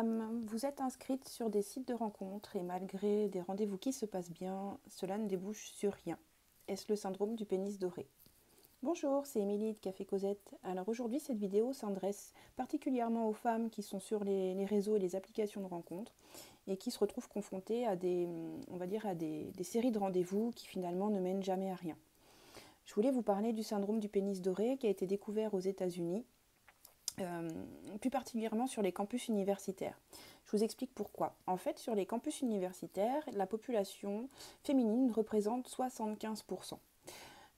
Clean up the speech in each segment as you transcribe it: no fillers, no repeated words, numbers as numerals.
femmes, vous êtes inscrite sur des sites de rencontres et malgré des rendez-vous qui se passent bien, cela ne débouche sur rien. Est-ce le syndrome du pénis doré? Bonjour, c'est Émilie de Café Cosette. Alors aujourd'hui, cette vidéo s'adresse particulièrement aux femmes qui sont sur les réseaux et les applications de rencontres et qui se retrouvent confrontées à des séries de rendez-vous qui finalement ne mènent jamais à rien. Je voulais vous parler du syndrome du pénis doré qui a été découvert aux États-Unis. Plus particulièrement sur les campus universitaires. Je vous explique pourquoi. En fait, sur les campus universitaires, la population féminine représente 75%.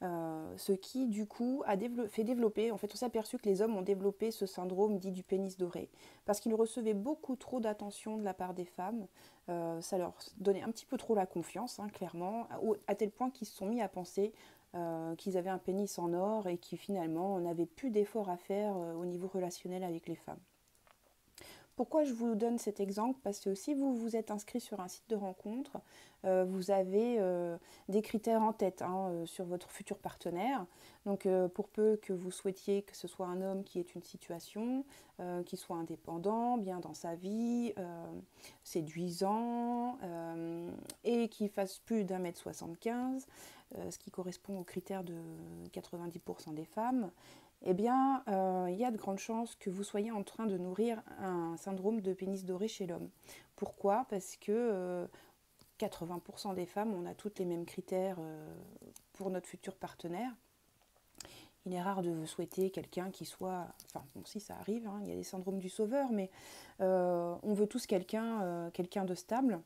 Ce qui, du coup, fait développer, en fait, on s'est aperçu que les hommes ont développé ce syndrome dit du pénis doré, parce qu'ils recevaient beaucoup trop d'attention de la part des femmes. Ça leur donnait un petit peu trop la confiance, hein, clairement, à tel point qu'ils se sont mis à penser qu'ils avaient un pénis en or et qui finalement n'avaient plus d'efforts à faire au niveau relationnel avec les femmes. Pourquoi je vous donne cet exemple? Parce que si vous vous êtes inscrit sur un site de rencontre, vous avez des critères en tête sur votre futur partenaire. Donc pour peu que vous souhaitiez que ce soit un homme qui ait une situation, qui soit indépendant, bien dans sa vie, séduisant et qui fasse plus d'1,75 m, ce qui correspond aux critères de 90% des femmes, eh bien, il y a de grandes chances que vous soyez en train de nourrir un syndrome de pénis doré chez l'homme. Pourquoi? Parce que 80% des femmes, on a toutes les mêmes critères pour notre futur partenaire. Il est rare de souhaiter quelqu'un qui soit... Enfin, bon, si ça arrive, il y a des syndromes du sauveur, mais on veut tous quelqu'un de stable.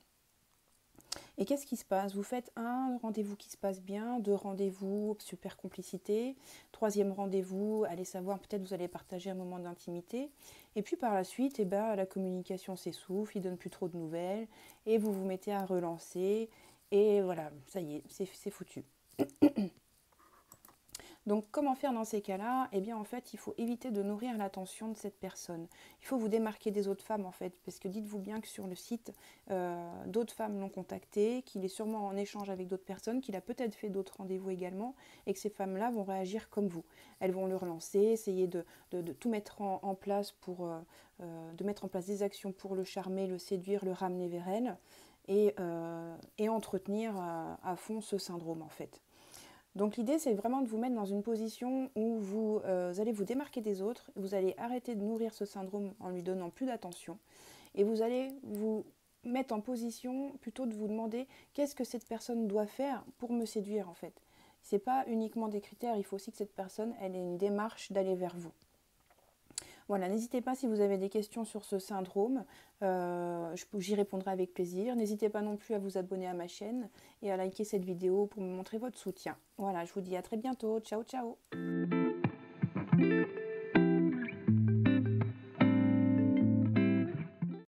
Et qu'est-ce qui se passe? Vous faites un rendez-vous qui se passe bien, deux rendez-vous, super complicité, troisième rendez-vous, allez savoir, peut-être vous allez partager un moment d'intimité. Et puis par la suite, la communication s'essouffle, il ne donne plus trop de nouvelles, et vous vous mettez à relancer, et voilà, ça y est, c'est foutu. Donc comment faire dans ces cas-là? Eh bien en fait, il faut éviter de nourrir l'attention de cette personne. Il faut vous démarquer des autres femmes en fait, parce que dites-vous bien que sur le site, d'autres femmes l'ont contacté, qu'il est sûrement en échange avec d'autres personnes, qu'il a peut-être fait d'autres rendez-vous également, et que ces femmes-là vont réagir comme vous. Elles vont le relancer, essayer de tout mettre en place de mettre en place des actions pour le charmer, le séduire, le ramener vers elles, et entretenir à fond ce syndrome en fait. Donc l'idée, c'est vraiment de vous mettre dans une position où vous allez vous démarquer des autres, vous allez arrêter de nourrir ce syndrome en lui donnant plus d'attention, et vous allez vous mettre en position plutôt de vous demander qu'est-ce que cette personne doit faire pour me séduire en fait. Ce n'est pas uniquement des critères, il faut aussi que cette personne ait une démarche d'aller vers vous. Voilà, n'hésitez pas si vous avez des questions sur ce syndrome, j'y répondrai avec plaisir. N'hésitez pas non plus à vous abonner à ma chaîne et à liker cette vidéo pour me montrer votre soutien. Voilà, je vous dis à très bientôt. Ciao, ciao!